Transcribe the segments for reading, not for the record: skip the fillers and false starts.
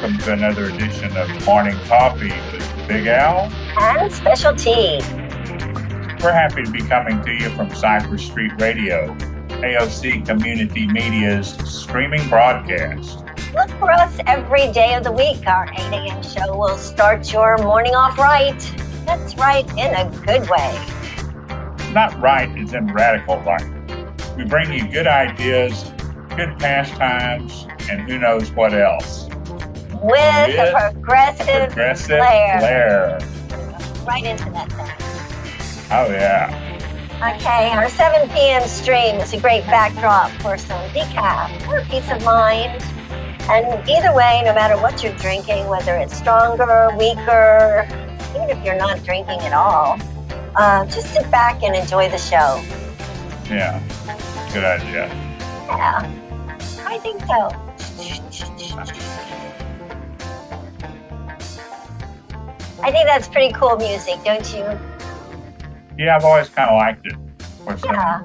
welcome to another edition of Morning Coffee with Big Al and Special T. We're happy to be coming to you from Cypress Street Radio, AOC Community Media's streaming broadcast. Look for us every day of the week. Our 8 a.m. show will start your morning off right. That's right, in a good way. Not right, it's in radical right. We bring you good ideas, good pastimes, and who knows what else. With a progressive flair. Right into that thing. Oh, yeah. Okay, our 7 p.m. stream is a great backdrop for some decaf or peace of mind. And either way, no matter what you're drinking, whether it's stronger, weaker, even if you're not drinking at all, just sit back and enjoy the show. Yeah, good idea. Yeah, I think so. I think that's pretty cool music, don't you? Yeah, I've always kind of liked it. Yeah.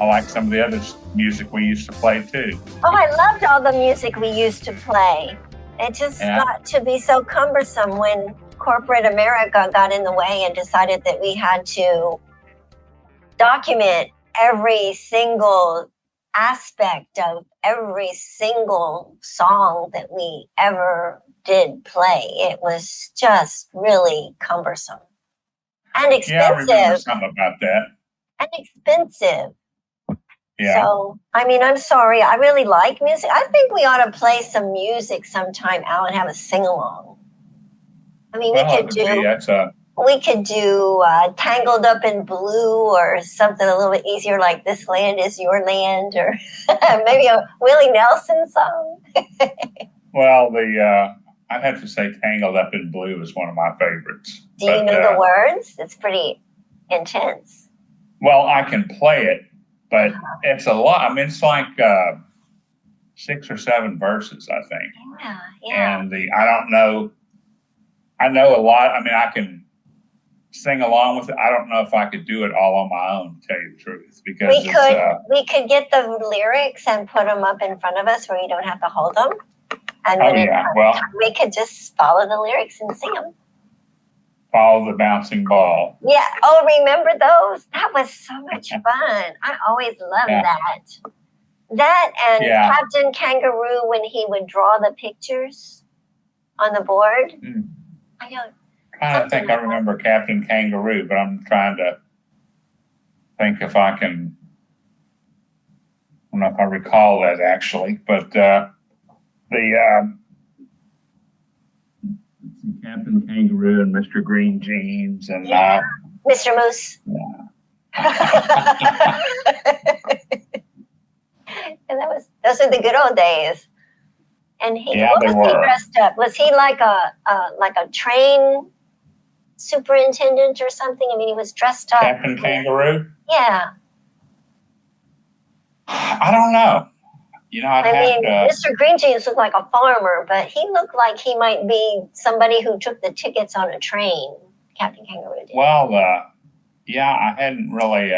I like some of the other music we used to play too. Oh, I loved all the music we used to play. It just got to be so cumbersome when corporate America got in the way and decided that we had to document every single aspect of every single song that we ever did play. It was just really cumbersome and expensive. Yeah, I remember something about that. And expensive. Yeah. So, I mean, I'm sorry. I really like music. I think we ought to play some music sometime, Al, and have a sing-along. I mean, we could do Tangled Up in Blue or something a little bit easier like This Land Is Your Land or maybe a Willie Nelson song. Well, I'd have to say Tangled Up in Blue is one of my favorites. Do you know the words? It's pretty intense. Well, I can play it, but it's a lot. I mean, it's like 6 or 7 verses, I think. Yeah. And I don't know. I know a lot. I mean, I can sing along with it. I don't know if I could do it all on my own, to tell you the truth. Because we could get the lyrics and put them up in front of us where you don't have to hold them. And we could just follow the lyrics and sing them. Follow the bouncing ball. Yeah. Oh, remember those? That was so much fun. I always loved that. That and Captain Kangaroo when he would draw the pictures on the board. Mm. I think I remember Captain Kangaroo, but I'm trying to think if I can. I don't know if I recall that actually, but Captain Kangaroo and Mr. Green Jeans and Mr. Moose. Yeah. And those are the good old days. And what was he dressed up? Was he like a train superintendent or something? I mean, he was dressed up. Captain Kangaroo? Yeah. I don't know. You know, Mr. Green Jeans looked like a farmer, but he looked like he might be somebody who took the tickets on a train. Captain Kangaroo did. Well, I hadn't really.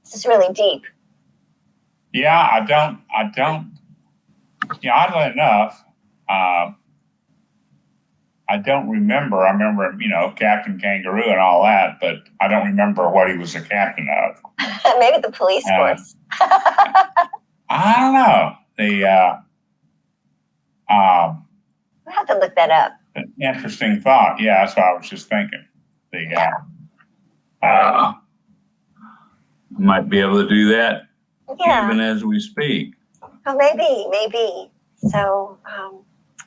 This is really deep. Yeah, I don't. Oddly enough, I don't remember. I remember, Captain Kangaroo and all that, but I don't remember what he was a captain of. Maybe the police force. I don't know. We'll have to look that up. Interesting thought. Yeah, that's what I was just thinking. Might be able to do that even as we speak. Well, maybe. So,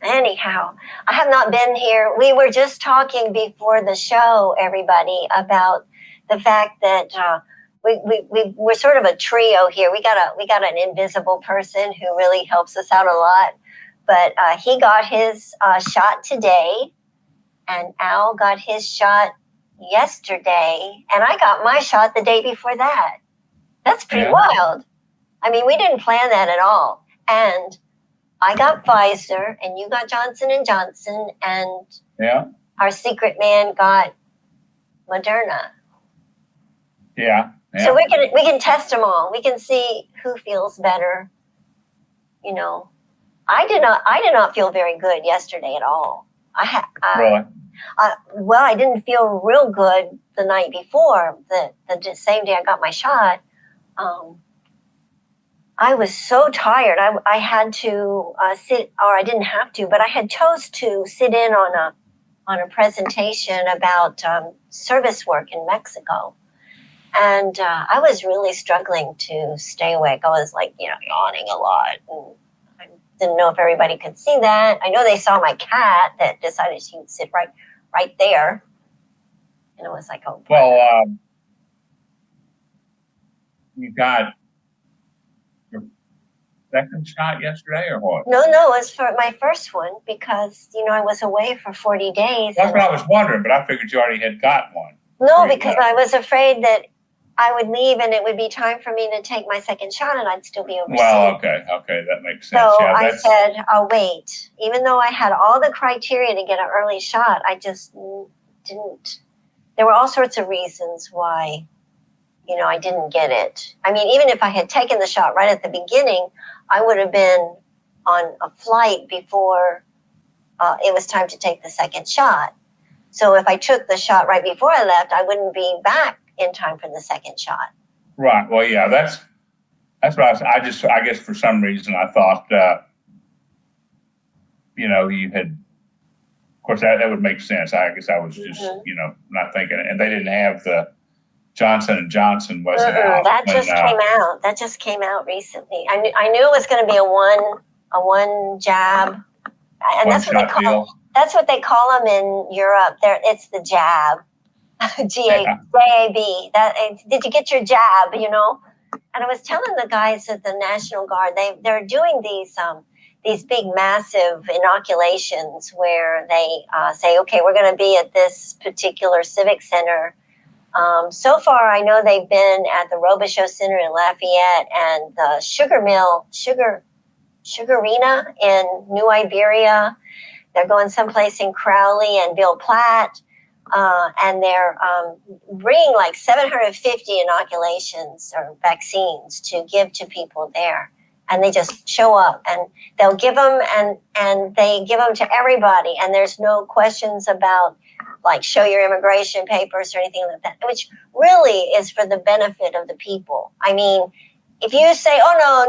anyhow, I have not been here. We were just talking before the show, everybody, about the fact that we're sort of a trio here. We got an invisible person who really helps us out a lot. But he got his shot today, and Al got his shot yesterday, and I got my shot the day before that. That's pretty wild. I mean, we didn't plan that at all. And I got Pfizer, and you got Johnson & Johnson, and our secret man got Moderna. Yeah. So we can test them all. We can see who feels better. I did not feel very good yesterday at all. Really? Well, I didn't feel real good the night before, the same day I got my shot. I was so tired. I had to sit, or I didn't have to, but I had chose to sit in on a presentation about service work in Mexico. And I was really struggling to stay awake. I was yawning a lot. And I didn't know if everybody could see that. I know they saw my cat that decided she would sit right there. And it was like, oh. Well, you got your second shot yesterday or what? No, it was for my first one because, I was away for 40 days. That's what I was wondering, but I figured you already had gotten one. No, because I was afraid that I would leave and it would be time for me to take my second shot and I'd still be overseas. Well, okay, that makes sense. So yeah, I said, I'll wait. Even though I had all the criteria to get an early shot, I just didn't. There were all sorts of reasons why, I didn't get it. I mean, even if I had taken the shot right at the beginning, I would have been on a flight before it was time to take the second shot. So if I took the shot right before I left, I wouldn't be back in time for the second shot. Right. Well, yeah, that's what I guess for some reason I thought, you had, of course, that would make sense. I guess I was just, not thinking, and they didn't have the Johnson & Johnson wasn't out. That came out. That just came out recently. I knew it was going to be a one jab, and that's what they call them in Europe. It's the jab. G-A-B. Did you get your jab? And I was telling the guys at the National Guard, they're doing these big, massive inoculations where they say, okay, we're going to be at this particular civic center. So far, I know they've been at the Robichaux Center in Lafayette and the Sugarina in New Iberia. They're going someplace in Crowley and Bill Platt. And they're bringing 750 inoculations or vaccines to give to people there. And they just show up and they'll give them and they give them to everybody. And there's no questions about show your immigration papers or anything like that, which really is for the benefit of the people. I mean, if you say, oh,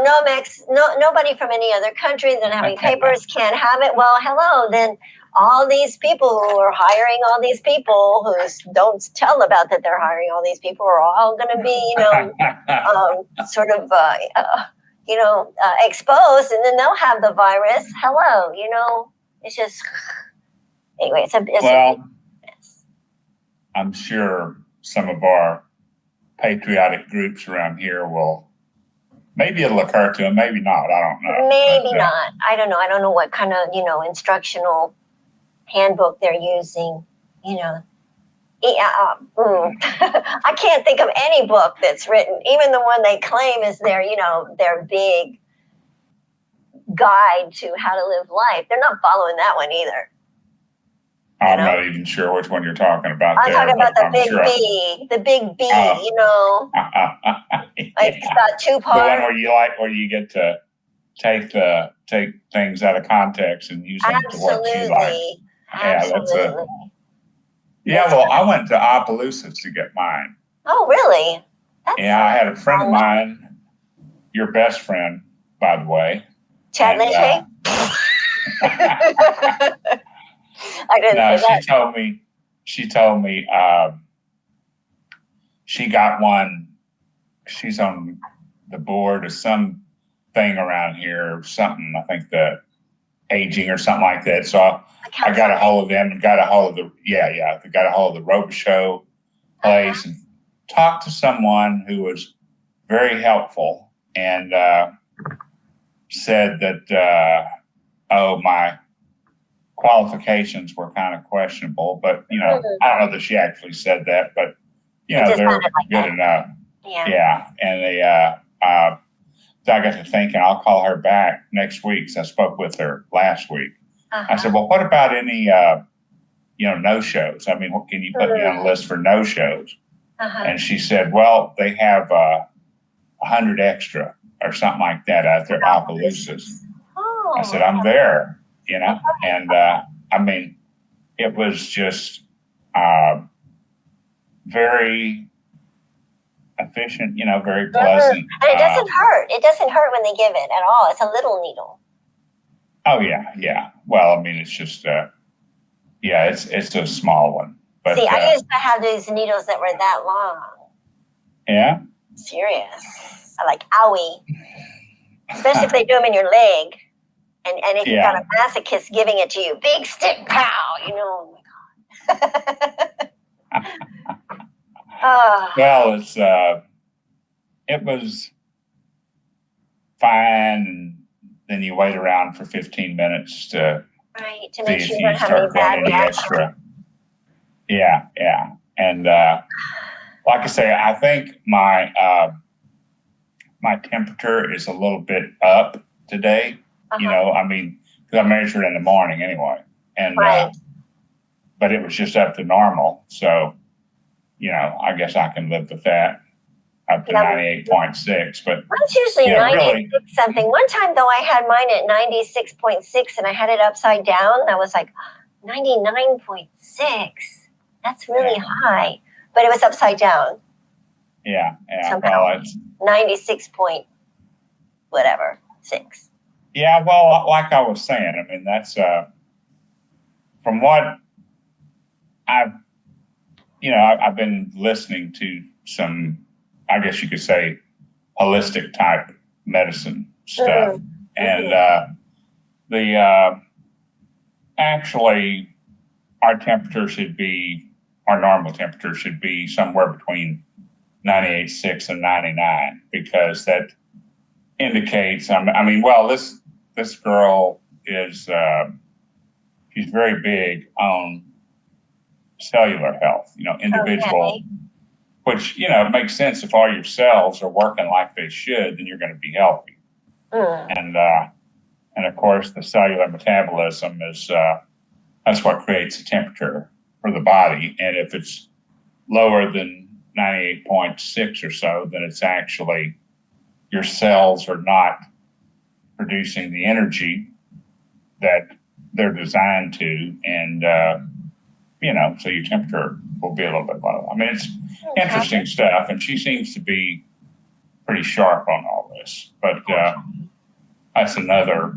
nobody from any other country that having papers can't have it, well, hello, then all these people who are hiring all these people who don't tell about that they're hiring all these people are all going to be, exposed, and then they'll have the virus. Hello, it's just, anyway, it's a mess. I'm sure some of our patriotic groups around here will, maybe it'll occur to them, maybe not, I don't know. Maybe not. I don't know. I don't know what kind of, instructional handbook they're using, I can't think of any book that's written, even the one they claim is their big guide to how to live life. They're not following that one either. I'm not even sure which one you're talking about. I'm talking about the big B, it's got two parts. The one where you get to take things out of context and use them to what you like. Absolutely. Well, I went to Opelousas to get mine. Oh, really? I had a friend of mine, your best friend, by the way. Chad Lynch. I didn't say that. She told me she got one. She's on the board of some thing around here, or something. I think the aging or something like that. So I got a hold of them and got a hold of the Robichaux place and talked to someone who was very helpful and said that my qualifications were kind of questionable, but I don't know that she actually said that, but they're good enough. Yeah. And they so I got to thinking I'll call her back next week. So I spoke with her last week. I said, well, what about any no-shows? I mean, what can you put me on the list for no-shows? And she said, well, they have 100 extra or something like that out there at Opelousas. I said, I'm there, and I mean, it was just very efficient, very pleasant. And it doesn't hurt. It doesn't hurt when they give it at all. It's a little needle. Oh yeah. Well, I mean, it's just it's a small one. But see, I used to have these needles that were that long. Yeah. Serious. I like owie. Especially if they do them in your leg. And if you've got a masochist giving it to you, big stick, pow, oh my God. Well, it was fine, and then you wait around for 15 minutes to make see sure if you you start going any extra. Yeah. And like I say, I think my my temperature is a little bit up today. I mean, because I measured in the morning anyway, and but it was just up to normal. So, I guess I can live with that up to 98.6. But mine's usually 96 something. One time though, I had mine at 96.6, and I had it upside down. I was like 99.6. That's really high, but it was upside down. Yeah. Somehow. Well, it's 96 point whatever 6. Yeah, well, like I was saying, I mean, that's from what I've been listening to some, I guess you could say, holistic type medicine stuff, and actually our normal temperature should be somewhere between 98.6 and 99, because that indicates, this girl is, she's very big on cellular health, individual, which, it makes sense. If all your cells are working like they should, then you're going to be healthy. And of course, the cellular metabolism is, that's what creates the temperature for the body. And if it's lower than 98.6 or so, then it's actually, your cells are not producing the energy that they're designed to, and so your temperature will be a little bit low. I mean, it's interesting stuff, and she seems to be pretty sharp on all this. But that's another,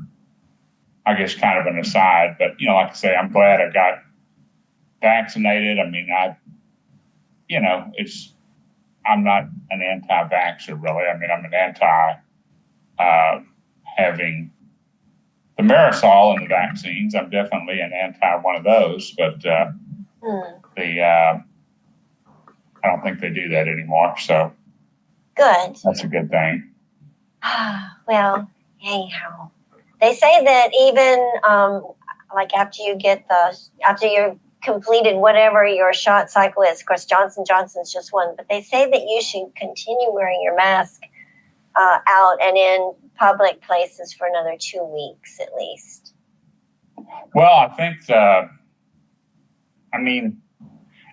I guess, kind of an aside. But like I say, I'm glad I got vaccinated. I mean, I'm not an anti-vaxxer really. I mean, I'm an anti having the Marisol in the vaccines. I'm definitely an anti one of those, but I don't think they do that anymore. So good. That's a good thing. Well, anyhow, they say that even like after you're completed whatever your shot cycle is, of course Johnson & Johnson's just one, but they say that you should continue wearing your mask out and in public places for another 2 weeks at least. Well, I think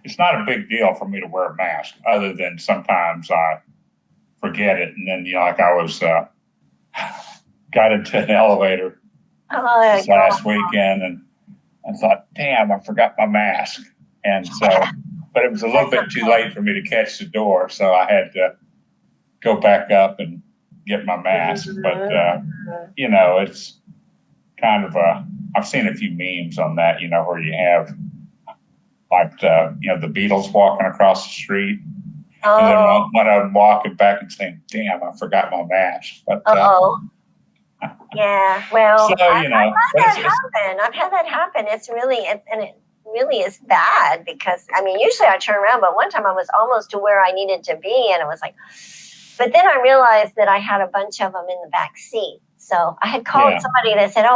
it's not a big deal for me to wear a mask, other than sometimes I forget it, and then like I was got into an elevator this last weekend, and I thought, damn, I forgot my mask. And so, but it was a little bit too late for me to catch the door, so I had to go back up and get my mask. But, it's kind of I've seen a few memes on that, where you have like, the Beatles walking across the street. And then when I'm walking back and saying, damn, I forgot my mask. But, yeah, well, so, I've had that happen. It's really, and it really is bad because, usually I turn around, but one time I was almost to where I needed to be, and it was like, but then I realized that I had a bunch of them in the back seat. So I had called somebody that said,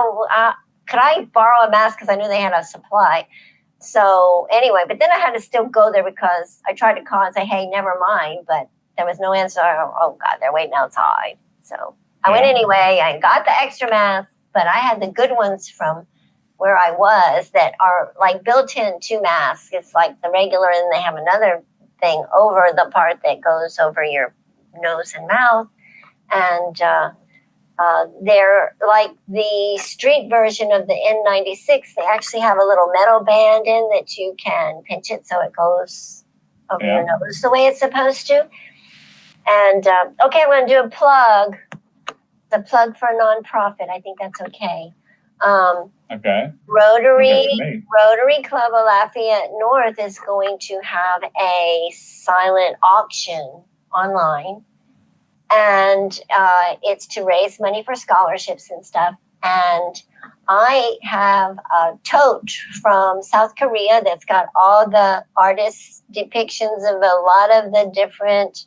could I borrow a mask? Because I knew they had a supply. So anyway, but then I had to still go there because I tried to call and say, hey, never mind, but there was no answer. Oh God, they're waiting outside. So I went anyway. I got the extra mask, but I had the good ones from where I was that are like built-in to masks. It's like the regular, and they have another thing over the part that goes over your nose and mouth. And They're like the street version of the N96. They actually have a little metal band in that you can pinch it so it goes over your nose the way it's supposed to. And okay, I'm going to do a plug. The plug for a nonprofit. I think that's okay. Okay. Rotary Club of Lafayette North is going to have a silent auction online. And it's to raise money for scholarships and stuff. And I have a tote from South Korea that's got all the artists' depictions of a lot of the different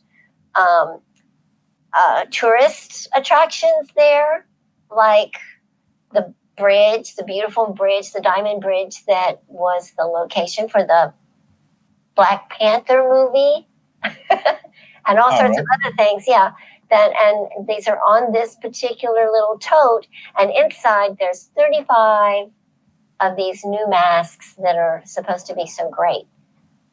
tourist attractions there, like the bridge, the beautiful bridge, the Diamond Bridge that was the location for the Black Panther movie. And all sorts of other things, and these are on this particular little tote, and inside there's 35 of these new masks that are supposed to be so great.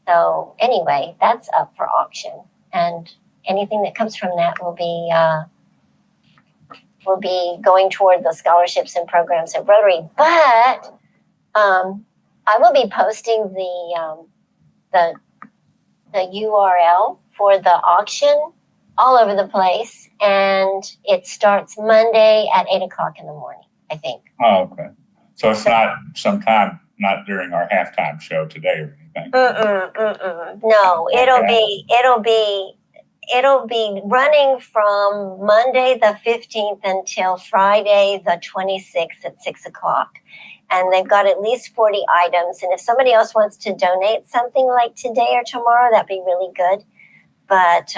So anyway, that's up for auction, and anything that comes from that will be going toward the scholarships and programs at Rotary. But I will be posting the URL for the auction all over the place, and it starts Monday at 8:00 in the morning, I think. Oh, okay. So it's not during our halftime show today or anything. No, it'll be running from Monday the 15th until Friday the 26th at 6:00. And they've got at least 40 items. And if somebody else wants to donate something like today or tomorrow, that'd be really good. But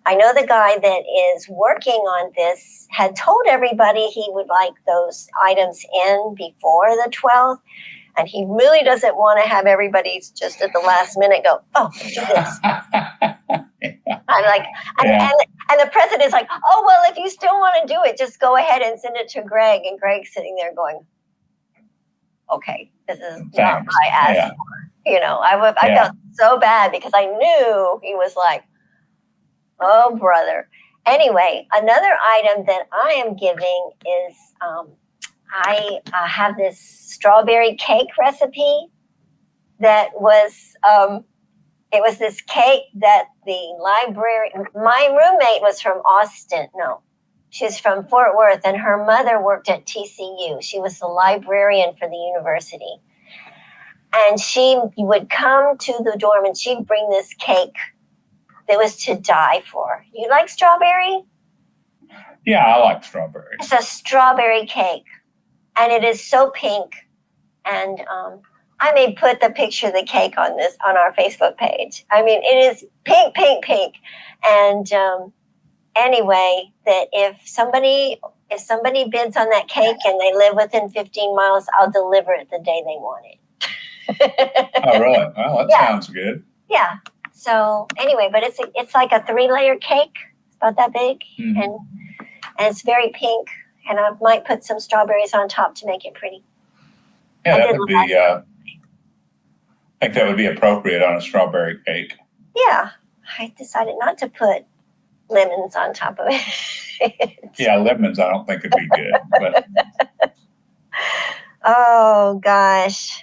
I know the guy that is working on this had told everybody he would like those items in before the 12th. And he really doesn't want to have everybody just at the last minute go, oh, do this. I'm like, and the president's like, oh, well, if you still want to do it, just go ahead and send it to Greg. And Greg's sitting there going, okay, this is not what I asked for. You know, I felt so bad because I knew he was like, oh, brother. Anyway, another item that I am giving is I have this strawberry cake recipe that was, it was this cake that the library, my roommate was from Austin. No, she's from Fort Worth, and her mother worked at TCU. She was the librarian for the university. And she would come to the dorm and she'd bring this cake that was to die for. You like strawberry? Yeah, I like strawberry. It's a strawberry cake, and it is so pink. And I may put the picture of the cake on our Facebook page. I mean, it is pink, pink, pink. And anyway, that if somebody bids on that cake and they live within 15 miles, I'll deliver it the day they want it. Oh, really? Well, that sounds good. Yeah. So anyway, but it's like a 3-layer cake. It's about that big, and it's very pink. And I might put some strawberries on top to make it pretty. Yeah, that would be. I think that would be appropriate on a strawberry cake. Yeah, I decided not to put lemons on top of it. Yeah, lemons I don't think would be good. But. Oh gosh.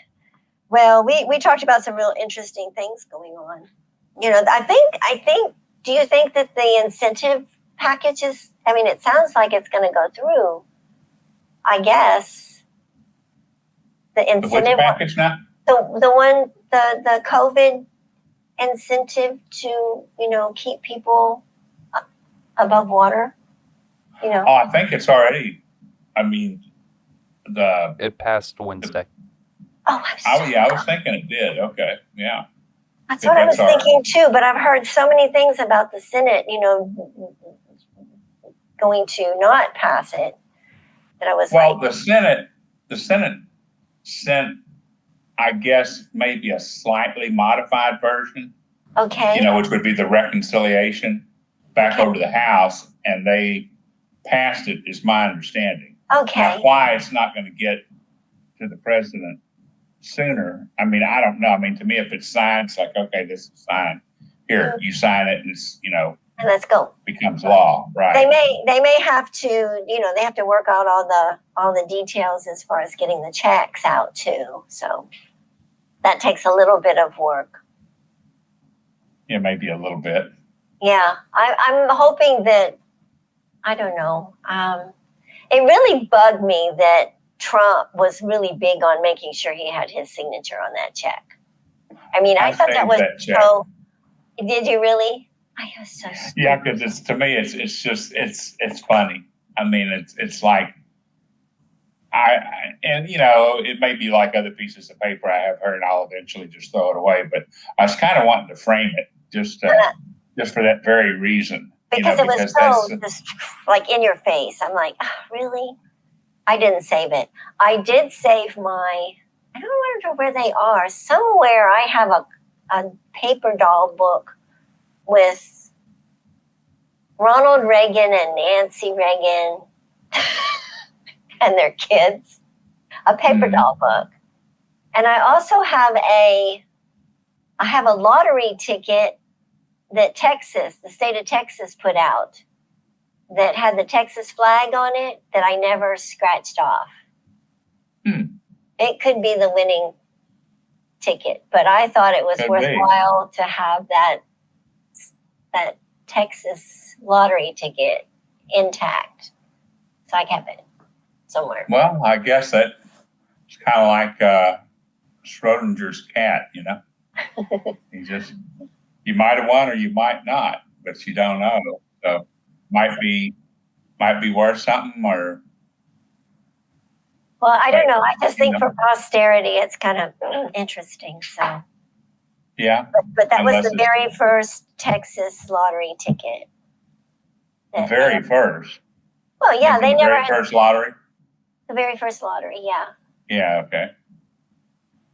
Well, we talked about some real interesting things going on. You know, I think. Do you think that the incentive package is? I mean, it sounds like it's going to go through. I guess the incentive package now. The COVID incentive to keep people above water. You know. Oh, I think it's already. I mean, it passed Wednesday. I was thinking it did. Okay, yeah. That's what I was thinking too. But I've heard so many things about the Senate, going to not pass it. That I was the Senate sent, I guess, maybe a slightly modified version. Okay. Which would be the reconciliation back over to the House, and they passed it, is my understanding. Okay. Now, why it's not going to get to the president sooner, I mean, I don't know. I mean, to me, if it's signed, it's like, okay, this is signed. Here, you sign it, and it's, And let's go. becomes law, right? They may have to, they have to work out all the details as far as getting the checks out too. So that takes a little bit of work. Yeah, maybe a little bit. Yeah, I'm hoping that, I don't know. It really bugged me that Trump was really big on making sure he had his signature on that check. I mean, I thought that was so. Did you really? I was so stupid. Yeah, because to me, it's funny. I mean, it's like it may be like other pieces of paper I have heard, and I'll eventually just throw it away. But I was kind of wanting to frame it just for that very reason. Because it was so just like in your face. I'm like, really? I didn't save it. I did save I don't know where they are. Somewhere I have a paper doll book with Ronald Reagan and Nancy Reagan and their kids. A paper doll book. And I also have a lottery ticket that the state of Texas put out that had the Texas flag on it that I never scratched off. It could be the winning ticket, but I thought it was worthwhile to have that Texas lottery ticket intact. So I kept it somewhere. Well, I guess that's kind of like Schrodinger's cat, You might have won or you might not, but you don't know. So might be worth something or. Well, I don't know. I just think for posterity, it's kind of interesting. So. Yeah. But that was the very first Texas lottery ticket. The very first. Well, yeah, they never had. The very first lottery. The very first lottery, yeah. Yeah. Okay.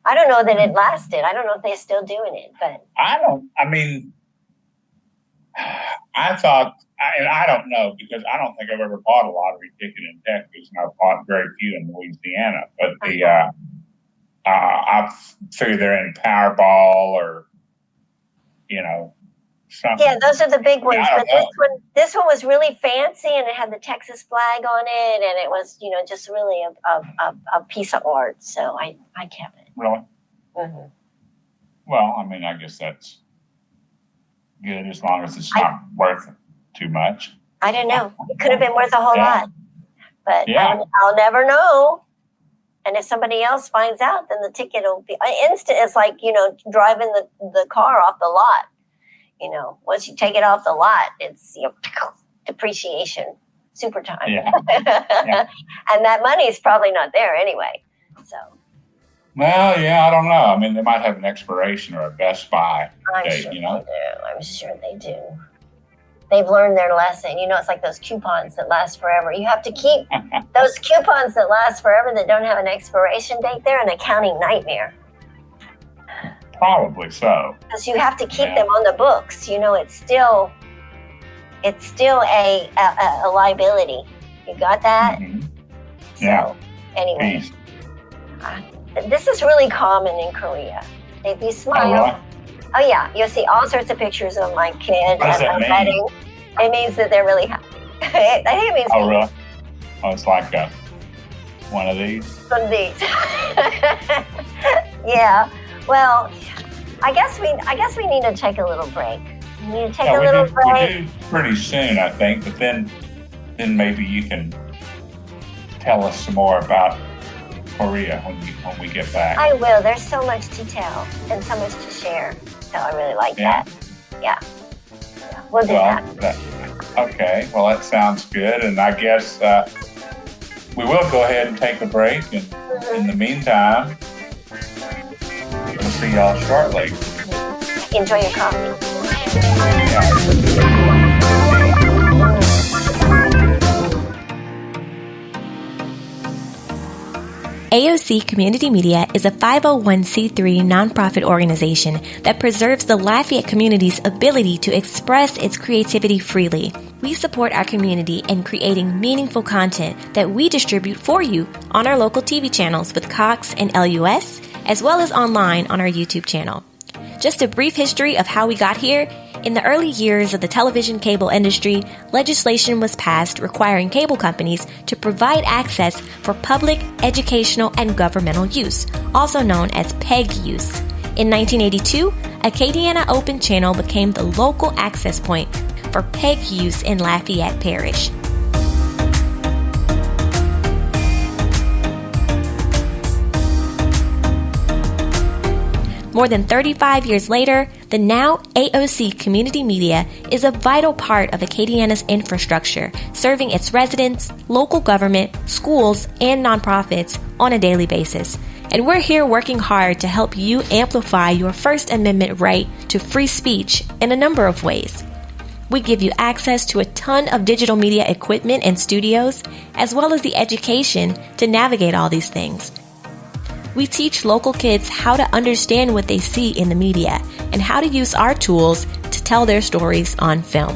I don't know that it lasted. I don't know if they're still doing it, but I thought, and I don't know because I don't think I've ever bought a lottery ticket in Texas, and I've bought very few in Louisiana. But I figured they're in Powerball or something. Yeah, those are the big ones. But this one was really fancy, and it had the Texas flag on it, and it was just really a piece of art. So I kept it. Really? Mm-hmm. Well, I mean, I guess that's good as long as it's not worth too much. I don't know. It could have been worth a whole lot, but I'll never know. And if somebody else finds out, then the ticket will be instant. It's like driving the car off the lot. Once you take it off the lot, it's depreciation, super time. Yeah. And that money is probably not there anyway. So. Well, yeah, I don't know. I mean, they might have an expiration or a Best Buy date, They do. I'm sure they do. They've learned their lesson. It's like those coupons that last forever. You have to keep those coupons that last forever that don't have an expiration date. They're an accounting nightmare. Probably so. Because you have to keep them on the books. It's still a liability. You got that? Mm-hmm. So, anyway. This is really common in Korea. If you smile, oh yeah, you'll see all sorts of pictures of my kid at my wedding. It means that they're really happy. I think it means. Oh really? Oh, it's like one of these. One of these. Yeah. Well, I guess we need to take a little break. We need to take a little break. We do pretty soon, I think. But then maybe you can tell us some more about Korea when we get back. I will. There's so much to tell and so much to share. So I really like that. Yeah. We'll do that. Okay. Well, that sounds good. And I guess we will go ahead and take a break. And in the meantime, we'll see y'all shortly. Enjoy your coffee. AOC Community Media is a 501c3 nonprofit organization that preserves the Lafayette community's ability to express its creativity freely. We support our community in creating meaningful content that we distribute for you on our local TV channels with Cox and LUS, as well as online on our YouTube channel. Just a brief history of how we got here. In the early years of the television cable industry, legislation was passed requiring cable companies to provide access for public, educational, and governmental use, also known as PEG use. In 1982, Acadiana Open Channel became the local access point for PEG use in Lafayette Parish. More than 35 years later, the now AOC Community Media is a vital part of Acadiana's infrastructure, serving its residents, local government, schools, and nonprofits on a daily basis. And we're here working hard to help you amplify your First Amendment right to free speech in a number of ways. We give you access to a ton of digital media equipment and studios, as well as the education to navigate all these things. We teach local kids how to understand what they see in the media and how to use our tools to tell their stories on film.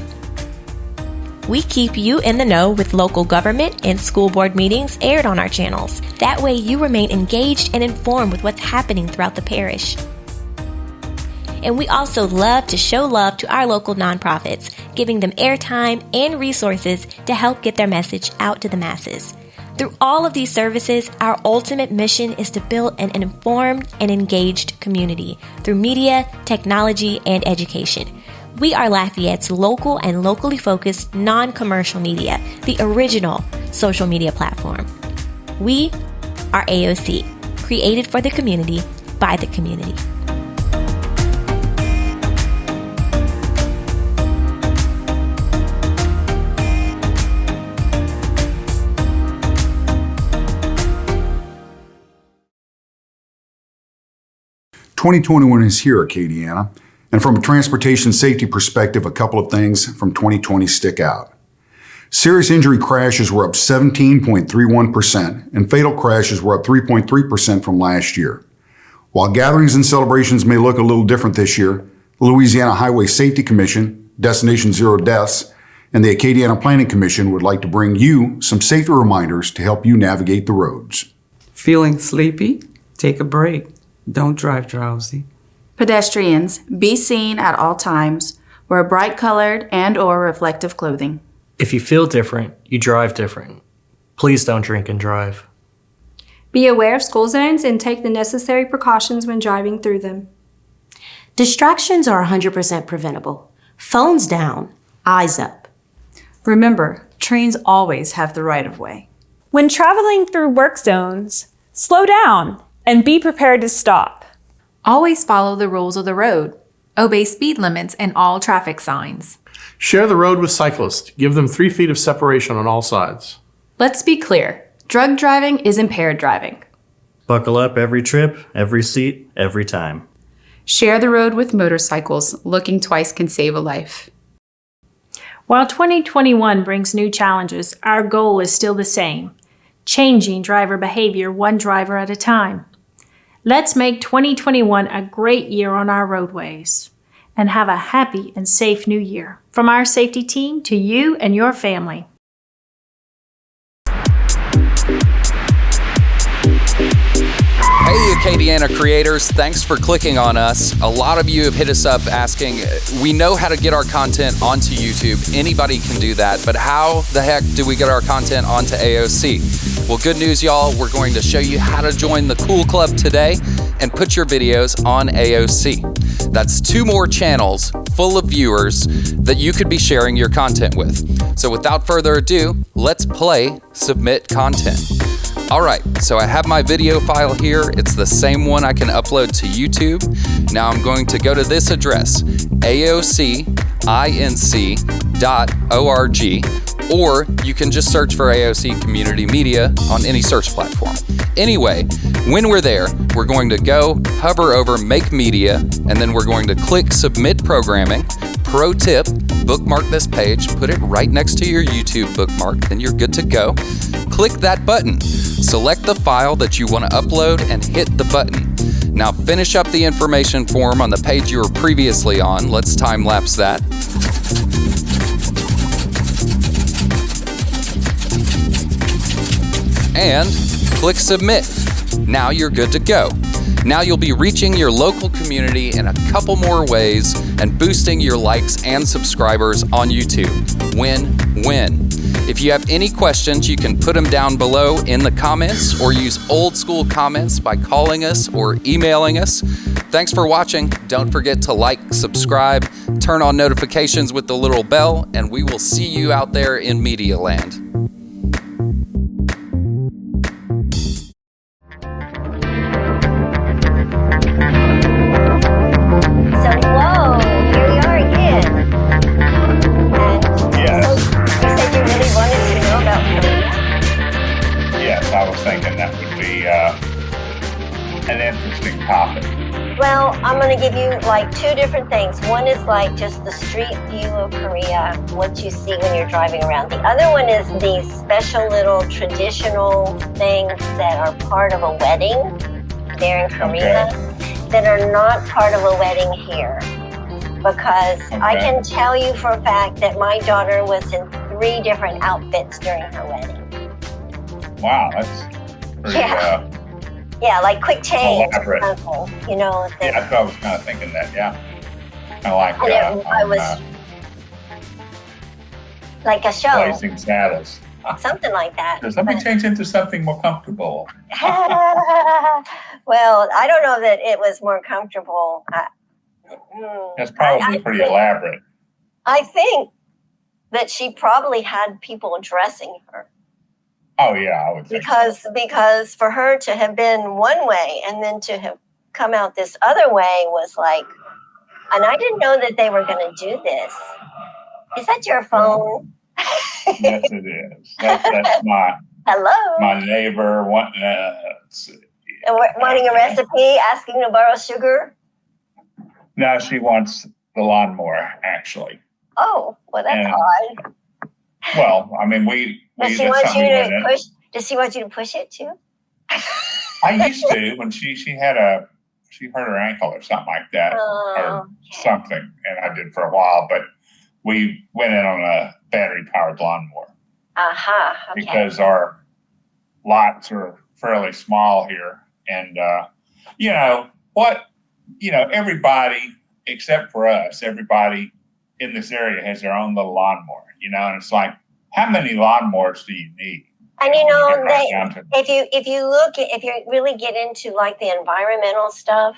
We keep you in the know with local government and school board meetings aired on our channels. That way you remain engaged and informed with what's happening throughout the parish. And we also love to show love to our local nonprofits, giving them airtime and resources to help get their message out to the masses. Through all of these services, our ultimate mission is to build an informed and engaged community through media, technology, and education. We are Lafayette's local and locally focused non-commercial media, the original social media platform. We are AOC, created for the community, by the community. "2021 is here, Acadiana, and from a transportation safety perspective, a couple of things from 2020 stick out. Serious injury crashes were up 17.31%, and fatal crashes were up 3.3% from last year. While gatherings and celebrations may look a little different this year, the Louisiana Highway Safety Commission, Destination Zero Deaths, and the Acadiana Planning Commission would like to bring you some safety reminders to help you navigate the roads." Feeling sleepy? Take a break. Don't drive drowsy. Pedestrians, be seen at all times. Wear bright-colored and/or reflective clothing. If you feel different, you drive different. Please don't drink and drive. Be aware of school zones and take the necessary precautions when driving through them. Distractions are 100% preventable. Phones down, eyes up. Remember, trains always have the right of way. When traveling through work zones, slow down and be prepared to stop. Always follow the rules of the road. Obey speed limits and all traffic signs. Share the road with cyclists. Give them 3 feet of separation on all sides. Let's be clear. Drug driving is impaired driving. Buckle up every trip, every seat, every time. Share the road with motorcycles. Looking twice can save a life. While 2021 brings new challenges, our goal is still the same: changing driver behavior one driver at a time. Let's make 2021 a great year on our roadways and have a happy and safe new year. From our safety team to you and your family. Hey Acadiana creators, thanks for clicking on us. A lot of you have hit us up asking, we know how to get our content onto YouTube. Anybody can do that, but how the heck do we get our content onto AOC? Well, good news, y'all. We're going to show you how to join the Cool Club today and put your videos on AOC. That's 2 more channels full of viewers that you could be sharing your content with. So without further ado, let's play Submit Content. All right, so I have my video file here. It's the same one I can upload to YouTube. Now I'm going to go to this address, aocinc.org, or you can just search for AOC Community Media on any search platform. Anyway, when we're there, we're going to go hover over Make Media, and then we're going to click Submit Programming. Pro tip, bookmark this page, put it right next to your YouTube bookmark, then you're good to go. Click that button. Select the file that you want to upload and hit the button. Now finish up the information form on the page you were previously on. Let's time lapse that. And click Submit. Now you're good to go. Now you'll be reaching your local community in a couple more ways and boosting your likes and subscribers on YouTube. Win-win. If you have any questions, you can put them down below in the comments or use old school comments by calling us or emailing us. Thanks for watching. Don't forget to like, subscribe, turn on notifications with the little bell, and we will see you out there in Media Land. So, whoa, here we are again. And Yes. so you said you really wanted to know about Korea? Yes, I was thinking that would be an interesting topic. Well, I'm going to give you like two different things. One is like just the street view of Korea, what you see when you're driving around. The other one is these special little traditional things that are part of a wedding there in Korea that are not part of a wedding here. Because I can tell you for a fact that my daughter was in 3 different outfits during her wedding. Wow, that's pretty, Yeah, like quick change. elaborate. You know. Yeah, I was kind of thinking that, yeah. Kind of like, I was like a show. Blazing Saddles. Something like that. Let me change into something more comfortable. Well, I don't know that it was more comfortable. That's probably pretty elaborate. I think that she probably had people dressing her. Oh yeah, I would think. Because for her to have been one way and then to have come out this other way was like, and I didn't know that they were going to do this. Is that your phone? Yes, it is. That's my my neighbor wanting wanting a recipe, asking to borrow sugar. No, she wants the lawnmower, actually. Oh, well, that's odd. Well, I mean, we Does she want you to push? Does she want you to push it too? I used to when she hurt her ankle or something like that, or something, and I did for a while. But we went in on a battery-powered lawnmower because our lots are fairly small here, and everybody except for us, everybody in this area has their own little lawnmower. And it's like, how many lawnmowers do you need? And if you really get into like the environmental stuff,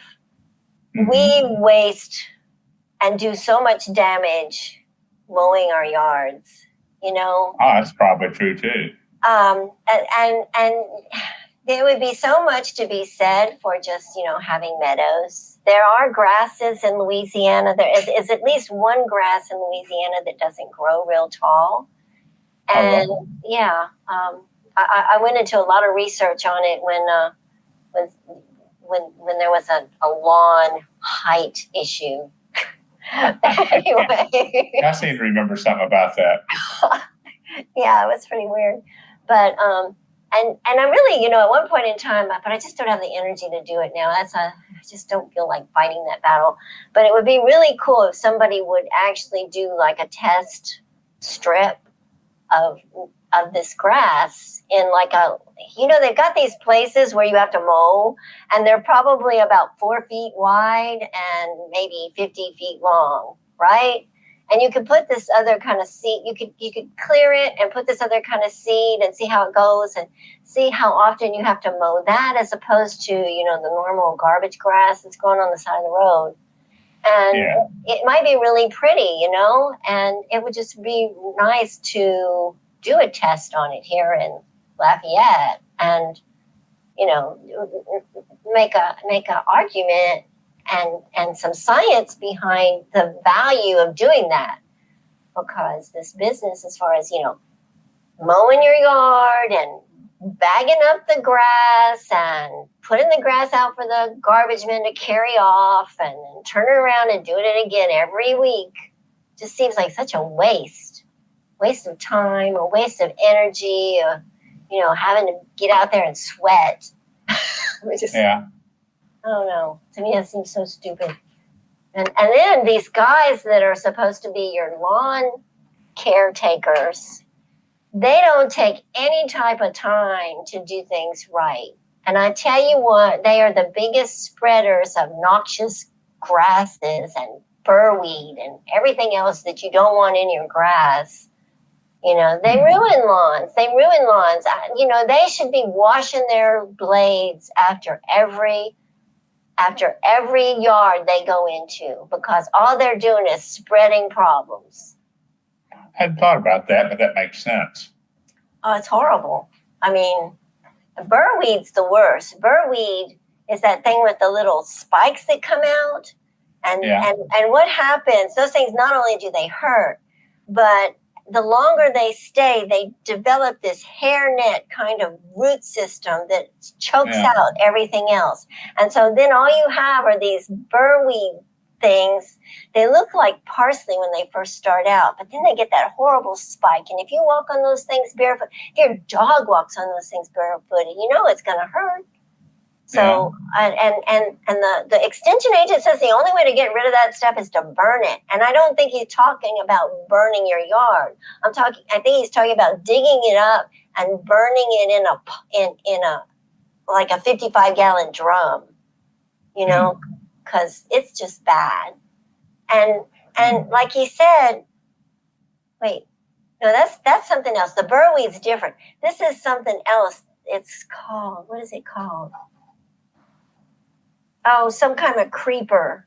we waste and do so much damage mowing our yards. Oh, that's probably true too. And there would be so much to be said for just having meadows. There are grasses in Louisiana. There is at least one grass in Louisiana that doesn't grow real tall. And I went into a lot of research on it when there was a lawn height issue. Anyway, I seem to remember something about that. Yeah, it was pretty weird, but and I really, at one point in time, but I just don't have the energy to do it now. I just don't feel like fighting that battle. But it would be really cool if somebody would actually do like a test strip of this grass in like they've got these places where you have to mow, and they're probably about 4 feet wide and maybe 50 feet long, right? And you could put this other kind of seed, you could clear it and put this other kind of seed and see how it goes and see how often you have to mow that as opposed to, the normal garbage grass that's growing on the side of the road. And it might be really pretty, and it would just be nice to do a test on it here in Lafayette and, make a argument and some science behind the value of doing that, because this business, as far as mowing your yard and bagging up the grass and putting the grass out for the garbage men to carry off and then turning around and doing it again every week, just seems like such a waste of time, a waste of energy, having to get out there and sweat. I don't know. To me, that seems so stupid. And then these guys that are supposed to be your lawn caretakers, they don't take any type of time to do things right. And I tell you what, they are the biggest spreaders of noxious grasses and burrweed and everything else that you don't want in your grass. They ruin lawns. They should be washing their blades after every yard they go into, because all they're doing is spreading problems. I hadn't thought about that, but that makes sense. Oh, it's horrible. I mean, burrweed's the worst. Burrweed is that thing with the little spikes that come out. And what happens, those things, not only do they hurt, but the longer they stay, they develop this hairnet kind of root system that chokes out everything else. And so then all you have are these burrweed things. They look like parsley when they first start out, but then they get that horrible spike. And if you walk on those things barefoot, if your dog walks on those things barefooted, it's going to hurt. So, and the extension agent says the only way to get rid of that stuff is to burn it. And I don't think he's talking about burning your yard. I think he's talking about digging it up and burning it in a like a 55-gallon drum, because it's just bad. And like he said, wait, no, that's something else. The burrweed's different. This is something else. It's called, what is it called? Oh, some kind of creeper,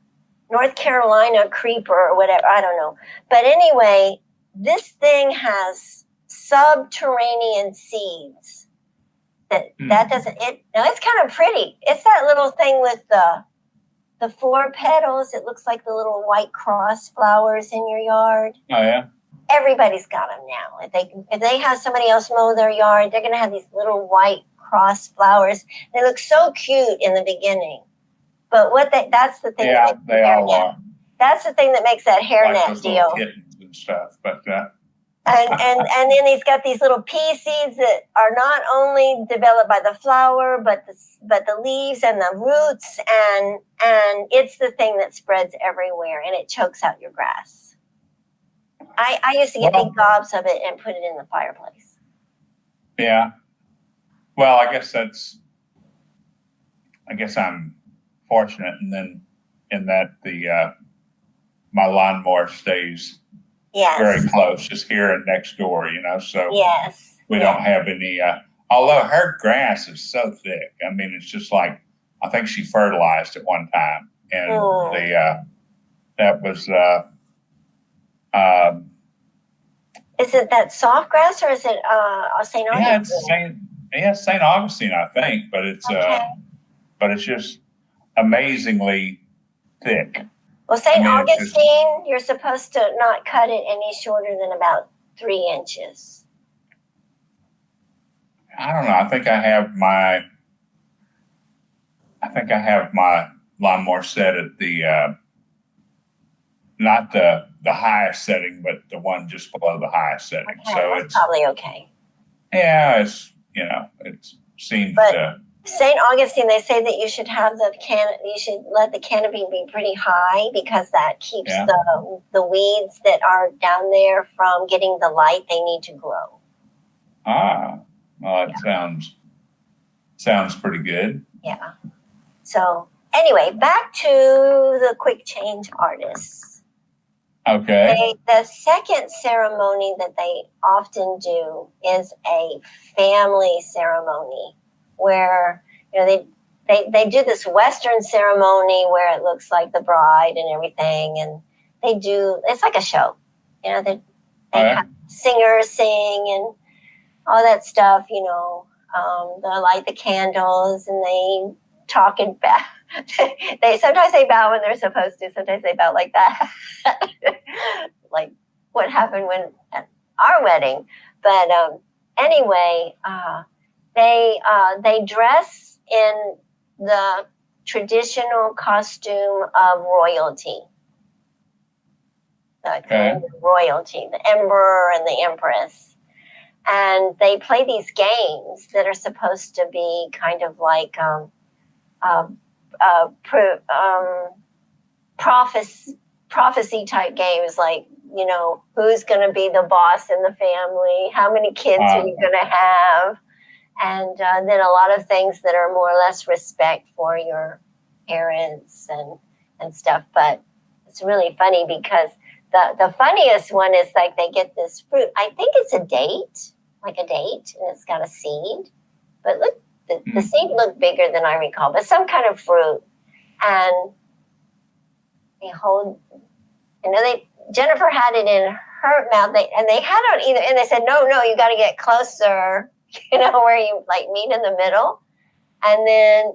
North Carolina creeper or whatever. I don't know. But anyway, this thing has subterranean seeds. That doesn't, it's kind of pretty. It's that little thing with the 4 petals. It looks like the little white cross flowers in your yard. Oh, yeah. Everybody's got them now. If they have somebody else mow their yard, they're going to have these little white cross flowers. They look so cute in the beginning. But that's the thing. Yeah, they all are. That's the thing that makes that hairnet deal. Kittens and stuff, but and then he's got these little pea seeds that are not only developed by the flower, but the leaves and the roots, and it's the thing that spreads everywhere, and it chokes out your grass. I used to get big gobs of it and put it in the fireplace. Yeah. Well, I guess I'm fortunate, and then in that my lawnmower stays very close, just here and next door, so we don't have any, although her grass is so thick. I mean, it's just like, I think she fertilized at one time, and that was is it that soft grass, or is it St. Augustine? It's St. Augustine, I think, but it's just amazingly thick. Well, St. Augustine, you're supposed to not cut it any shorter than about 3 inches. I don't know. I think I have my lawnmower set at the not the highest setting, but the one just below the highest setting. Okay, so that's probably okay. Yeah, it seems to. St. Augustine, they say that you should have you should let the canopy be pretty high, because that keeps the weeds that are down there from getting the light they need to grow. Well, that sounds pretty good. Yeah. So anyway, back to the quick change artists. Okay. The second ceremony that they often do is a family ceremony, where they do this Western ceremony where it looks like the bride and everything, and it's like a show. They have singers sing and all that stuff. They light the candles and they talk and bow. Sometimes they bow when they're supposed to. Sometimes they bow like that, like what happened at our wedding. But anyway. They dress in the traditional costume of royalty. Royalty, the emperor and the empress. And they play these games that are supposed to be kind of like prophecy type games, like, who's going to be the boss in the family? How many kids are you going to have? and then a lot of things that are more or less respect for your parents and stuff. But it's really funny because the funniest one is like they get this fruit. I think it's a date, like a date, and it's got a seed. But look, the seed looked bigger than I recall, but some kind of fruit. And they hold, Jennifer had it in her mouth, and they had it either, and they said, no, you got to get closer, where you like meet in the middle. And then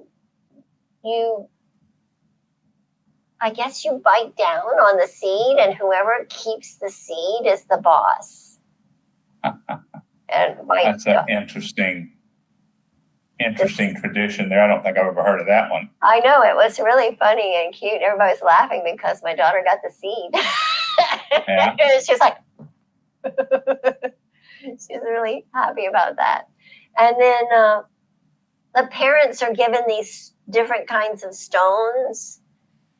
I guess you bite down on the seed, and whoever keeps the seed is the boss. And that's an interesting tradition there. I don't think I've ever heard of that one. I know, it was really funny and cute. Everybody was laughing because my daughter got the seed. Yeah. She's like, she's really happy about that. And then the parents are given these different kinds of stones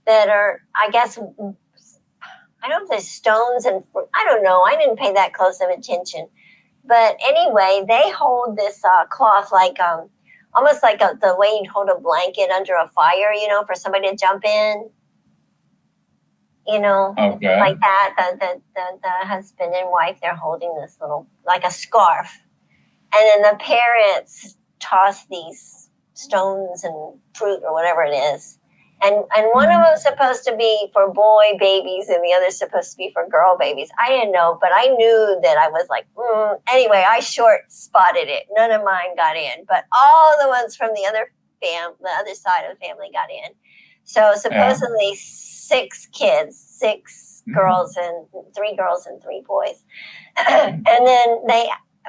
that are, I guess, I don't know if there's stones and fruit. I don't know. I didn't pay that close of attention. But anyway, they hold this cloth like almost like the way you'd hold a blanket under a fire, for somebody to jump in. Okay. Like that. The husband and wife, they're holding this little, like a scarf. And then the parents toss these stones and fruit or whatever it is. And one of them's supposed to be for boy babies and the other's supposed to be for girl babies. I didn't know, but I knew that I was like, Anyway, I short spotted it. None of mine got in, but all the ones from the other side of the family got in. So supposedly 6 kids, 6 girls and 3 girls and 3 boys. And then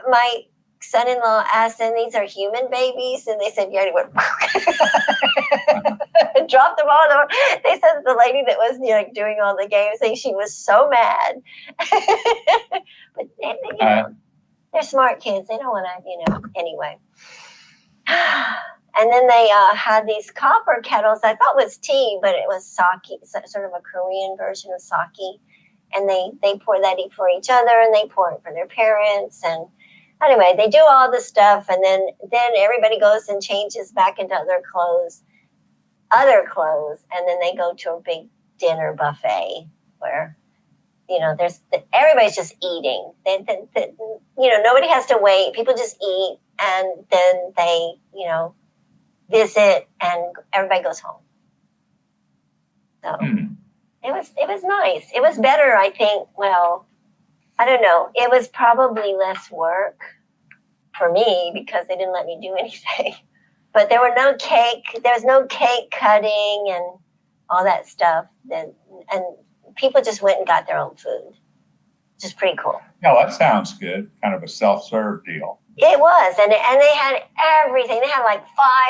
my son-in-law asked them, these are human babies? And they said, yeah, and he went, dropped them all. They said the lady that was doing all the games, she was so mad. But they're smart kids. They don't want to, anyway. And then they had these copper kettles I thought was tea, but it was sake, sort of a Korean version of sake. And they pour that for each other, and they pour it for their parents. And anyway, they do all the stuff, and then everybody goes and changes back into other clothes, and then they go to a big dinner buffet where, everybody's just eating. Nobody has to wait. People just eat, and then they, visit, and everybody goes home. So it was nice. It was better, I think. Well, I don't know. It was probably less work for me because they didn't let me do anything. But there was no cake cutting and all that stuff. And people just went and got their own food, which is pretty cool. Yeah, that sounds good. Kind of a self-serve deal. It was, and they had everything. They had like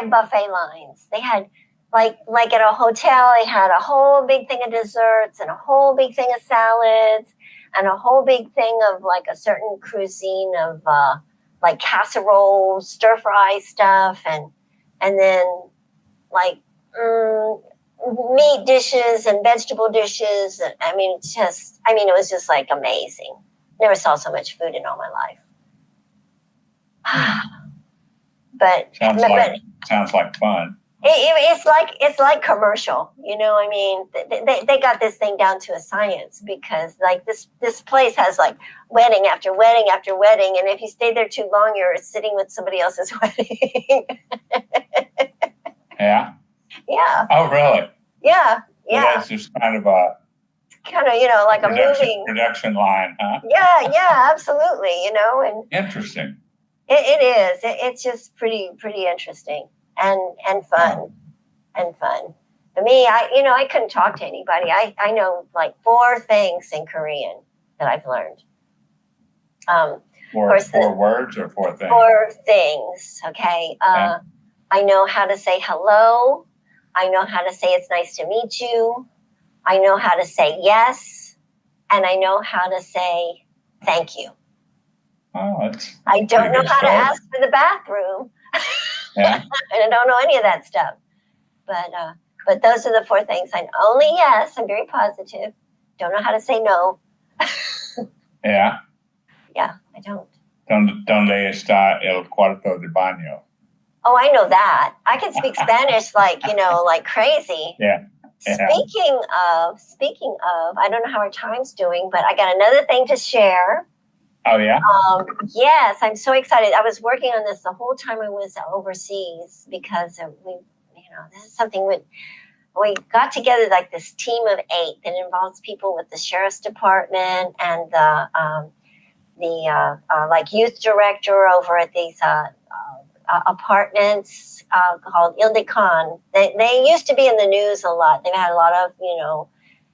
5 buffet lines. They had like at a hotel, they had a whole big thing of desserts and a whole big thing of salads and a whole big thing of like a certain cuisine of like casserole, stir fry stuff, and then like meat dishes and vegetable dishes. It was just like amazing. Never saw so much food in all my life. But sounds like fun. It's like commercial, they got this thing down to a science because like this place has like wedding after wedding after wedding, and if you stay there too long, you're sitting with somebody else's wedding. Yeah. Yeah. Oh, really? Yeah. So that's just kind of like a moving production line, huh? Yeah, absolutely. And interesting. It is. It's just pretty interesting and fun and fun. For me, I couldn't talk to anybody. I know like 4 things in Korean that I've learned. 4 words or 4 things? 4 things. Okay. I know how to say hello. I know how to say it's nice to meet you. I know how to say yes, and I know how to say thank you. Oh, I don't know how to ask for the bathroom. Yeah. And I don't know any of that stuff. But those are the 4 things. I know. Only yes, I'm very positive. Don't know how to say no. Yeah. Yeah, I don't. Donde está el cuarto de baño? Oh, I know that. I can speak Spanish like crazy. Yeah. Speaking of, I don't know how our time's doing, but I got another thing to share. Oh, yeah? Yes, I'm so excited. I was working on this the whole time I was overseas because this is something we got together like this team of 8 that involves people with the sheriff's department and the like youth director over at these apartments called Ildecon. They used to be in the news a lot. They've had a lot of,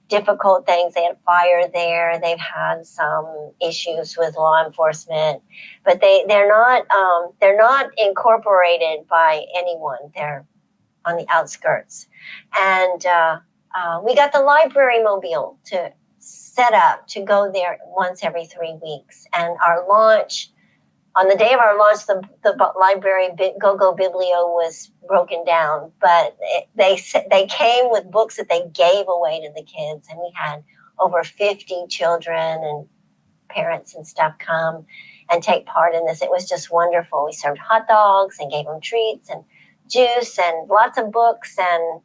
difficult things. They had fire there. They've had some issues with law enforcement, but they're not incorporated by anyone. They're on the outskirts. And we got the library mobile to set up to go there once every 3 weeks. And our launch, on the day of our launch, the library Go-Go Biblio was broken down, but they came with books that they gave away to the kids. And we had over 50 children and parents and stuff come and take part in this. It was just wonderful. We served hot dogs and gave them treats and juice and lots of books, and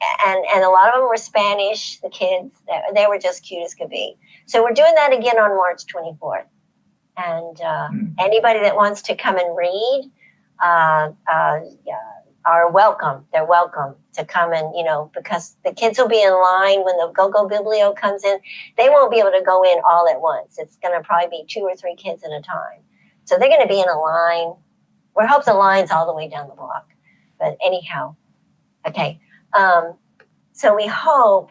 a lot of them were Spanish. The kids, they were just cute as could be. So we're doing that again on March 24th. And anybody that wants to come and read are welcome. They're welcome to come and, because the kids will be in line when the Go-Go Biblio comes in. They won't be able to go in all at once. It's going to probably be 2 or 3 kids at a time. So they're going to be in a line. We hope the line's all the way down the block. But anyhow, okay. So we hope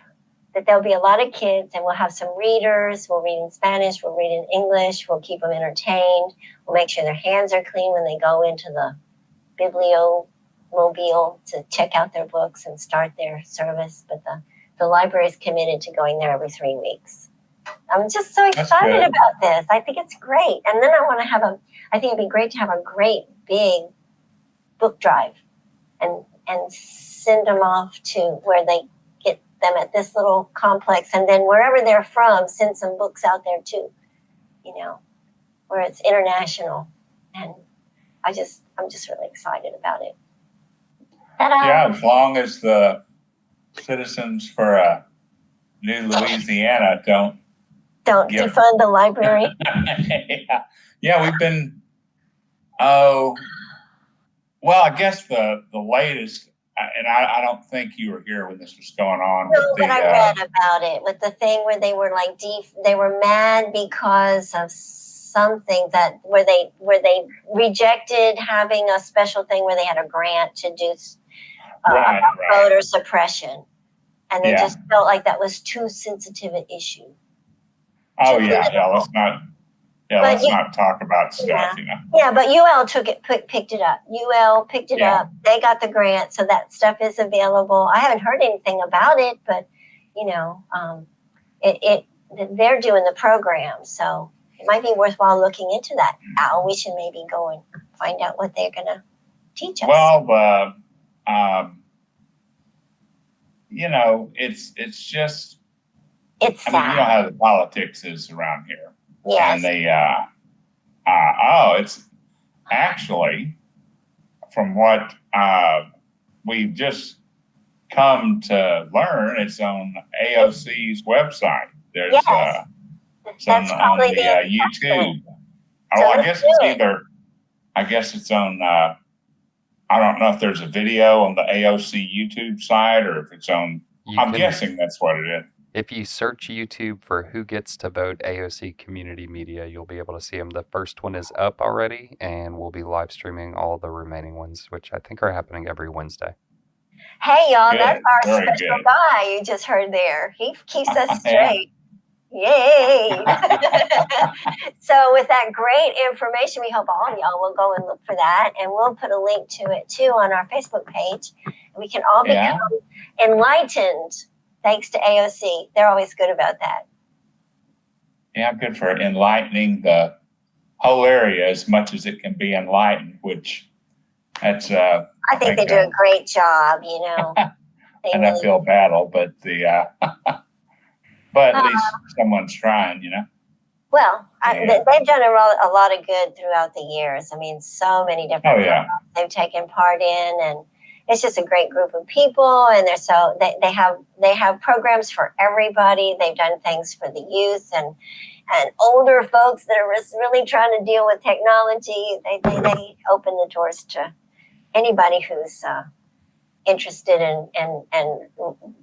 that there'll be a lot of kids, and we'll have some readers. We'll read in Spanish. We'll read in English. We'll keep them entertained. We'll make sure their hands are clean when they go into the Biblio mobile to check out their books and start their service. But the library is committed to going there every 3 weeks. I'm just so excited about this. I think it's great. And then I think it'd be great to have a great big book drive and send them off to where they get them at this little complex. And then wherever they're from, send some books out there too, where it's international. And I'm just really excited about it. Ta-da! Yeah, as long as the citizens for New Louisiana don't defund the library. Yeah, we've been. Well, I guess the latest, and I don't think you were here when this was going on. No, but I read about it with the thing where they were like they were mad because of something where they rejected having a special thing where they had a grant to do voter suppression, and they just felt like that was too sensitive an issue. Oh let's not talk about stuff, Yeah, but UL picked it up. UL picked it up. They got the grant, so that stuff is available. I haven't heard anything about it, but they're doing the program, so it might be worthwhile looking into that. Al, we should maybe go and find out what they're gonna teach us. Well, it's just. It's sad. I mean, you know how the politics is around here. Yes. And it's actually, from what we've just come to learn, it's on AOC's website. There's some on the YouTube. Oh, I guess it's on, I don't know if there's a video on the AOC YouTube site or if it's on, I'm guessing that's what it is. If you search YouTube for Who Gets to Vote AOC Community Media, you'll be able to see them. The first one is up already, and we'll be live streaming all the remaining ones, which I think are happening every Wednesday. Hey, y'all, that's our special guy you just heard there. He keeps us straight. Yay! So with that great information, we hope all of y'all will go and look for that, and we'll put a link to it, too, on our Facebook page. We can all become enlightened. Thanks to AOC. They're always good about that. Yeah, good for enlightening the whole area as much as it can be enlightened, which that's I think they do a great job, and I feel battle, but but at least someone's trying, Well, they've done a lot of good throughout the years. I mean, so many different programs they've taken part in, and it's just a great group of people. And they have programs for everybody. They've done things for the youth and older folks that are really trying to deal with technology. They open the doors to anybody who's interested and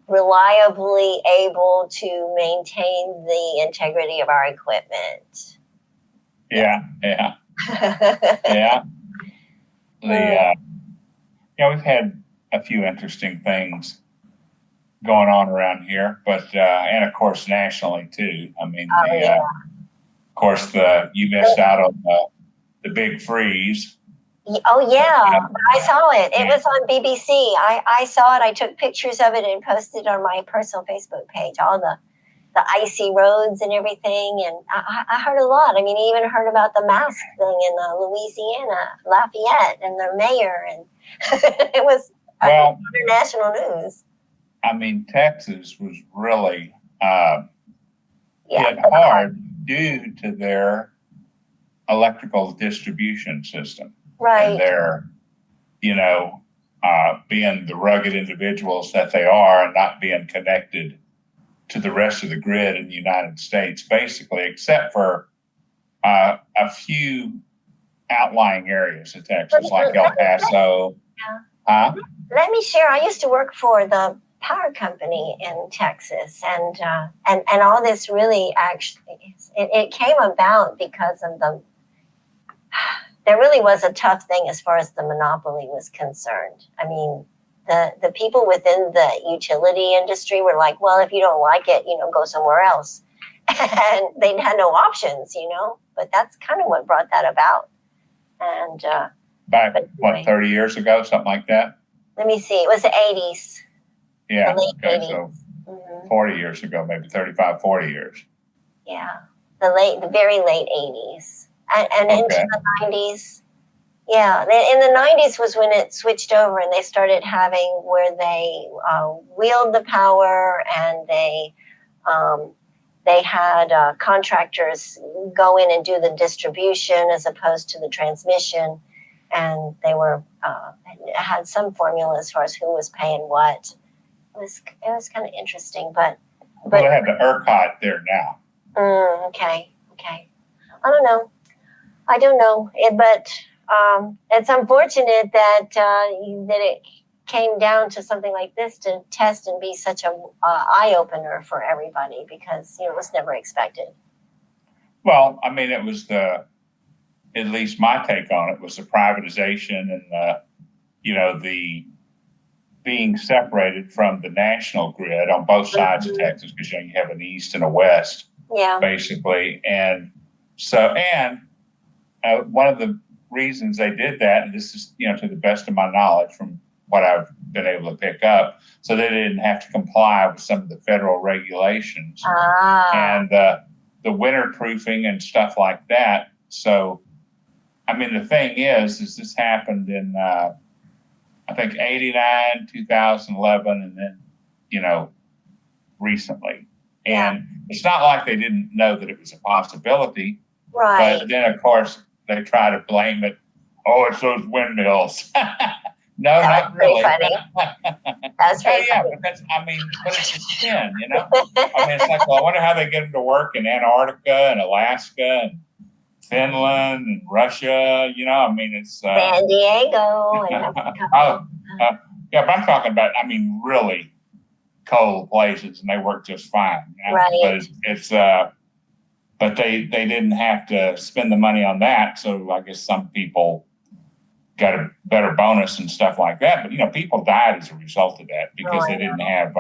reliably able to maintain the integrity of our equipment. Yeah. Yeah. We've had a few interesting things going on around here, but and of course nationally too. I mean, of course you missed out on the big freeze. Oh yeah, I saw it. It was on BBC. I saw it. I took pictures of it and posted it on my personal Facebook page. All the icy roads and everything, and I heard a lot. I mean, I even heard about the mask thing in Louisiana, Lafayette, and their mayor, and it was international news. I mean, Texas was really hit hard due to their electrical distribution system. Right. And they're, being the rugged individuals that they are and not being connected to the rest of the grid in the United States, basically, except for a few outlying areas of Texas, like El Paso. Let me share. I used to work for the power company in Texas, and all this really actually it came about because of there really was a tough thing as far as the monopoly was concerned. I mean, the people within the utility industry were like, well, if you don't like it, go somewhere else. And they had no options, but that's kind of what brought that about. And back, 30 years ago, something like that? Let me see. It was the 80s. Yeah. The late 80s. So 40 years ago, maybe 35, 40 years. Yeah. The very late 80s. And into the 90s. Yeah, in the 90s was when it switched over and they started having where they wheeled the power, and they had contractors go in and do the distribution as opposed to the transmission, and they had some formula as far as who was paying what. It was kind of interesting, but they have the ERCOT there now. Okay. I don't know, but it's unfortunate that it came down to something like this to test and be such a eye opener for everybody, because it was never expected. Well, I mean, it was at least my take on it was the privatization and the being separated from the national grid on both sides of Texas, because you have an east and a west, basically, and so one of the reasons they did that, and this is, to the best of my knowledge from what I've been able to pick up, so they didn't have to comply with some of the federal regulations and the winterproofing and stuff like that. So, I mean, the thing is this happened in, I think, 89, 2011, and then, recently. And it's not like they didn't know that it was a possibility. Right. But then, of course, they try to blame it. Oh, it's those windmills. No, not really. Funny. That's very yeah, funny. but but it's a spin, I mean, it's like, well, I wonder how they get them to work in Antarctica and Alaska and Finland and Russia. It's San Diego. And but I'm talking about, really cold places, and they work just fine. Right. But but they didn't have to spend the money on that. So I guess some people got a better bonus and stuff like that. But, people died as a result of that because they didn't have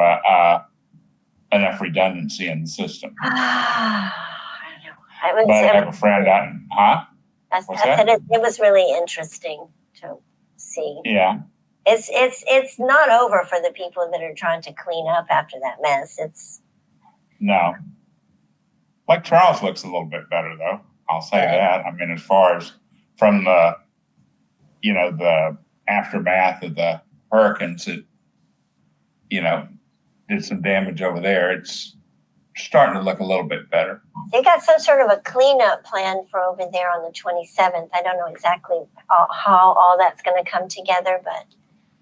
enough redundancy in the system. I have a friend out. It was really interesting to see. Yeah. It's not over for the people that are trying to clean up after that mess. No. Lake Charles looks a little bit better, though. I'll say that. As far as from the aftermath of the hurricanes that, did some damage over there. starting to look a little bit better. They got some sort of a cleanup plan for over there on the 27th. I don't know exactly how all that's going to come together, but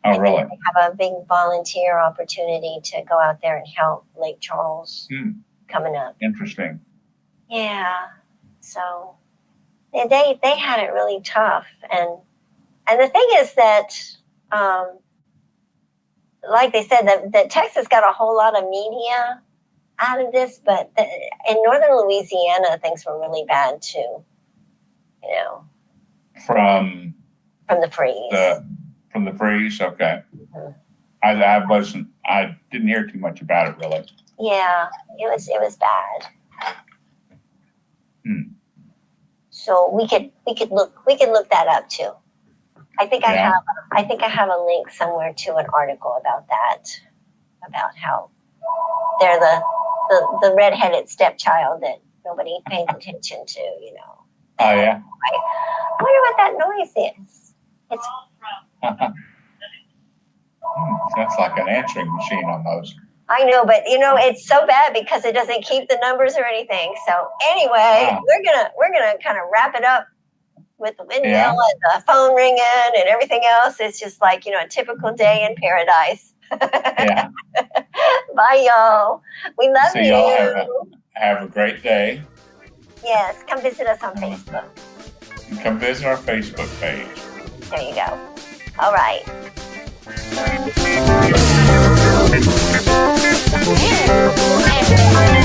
Oh, really? they have a big volunteer opportunity to go out there and help Lake Charles coming up. Interesting. Yeah. So they had it really tough, and the thing is that like they said, that Texas got a whole lot of media out of this, but in northern Louisiana, things were really bad too. You know, From the freeze. From the freeze, okay. Mhm. I didn't hear too much about it really. Yeah, it was bad. Hmm. So we could look that up too. I think I Yeah. have a link somewhere to an article about that, about how they're the redheaded stepchild that nobody pays attention to. You know. Oh yeah. I wonder what that noise is. It's Sounds like an answering machine almost. I know, but you know, it's so bad because it doesn't keep the numbers or anything. So anyway, Wow. we're gonna kind of wrap it up with the windmill Yeah. and the phone ringing and everything else. It's just like, you know, a typical day in paradise. Yeah. Bye, y'all. We love So you. y'all have a great day. Yes, come visit us on Facebook. And come visit our Facebook page. There you go. All right. Yeah.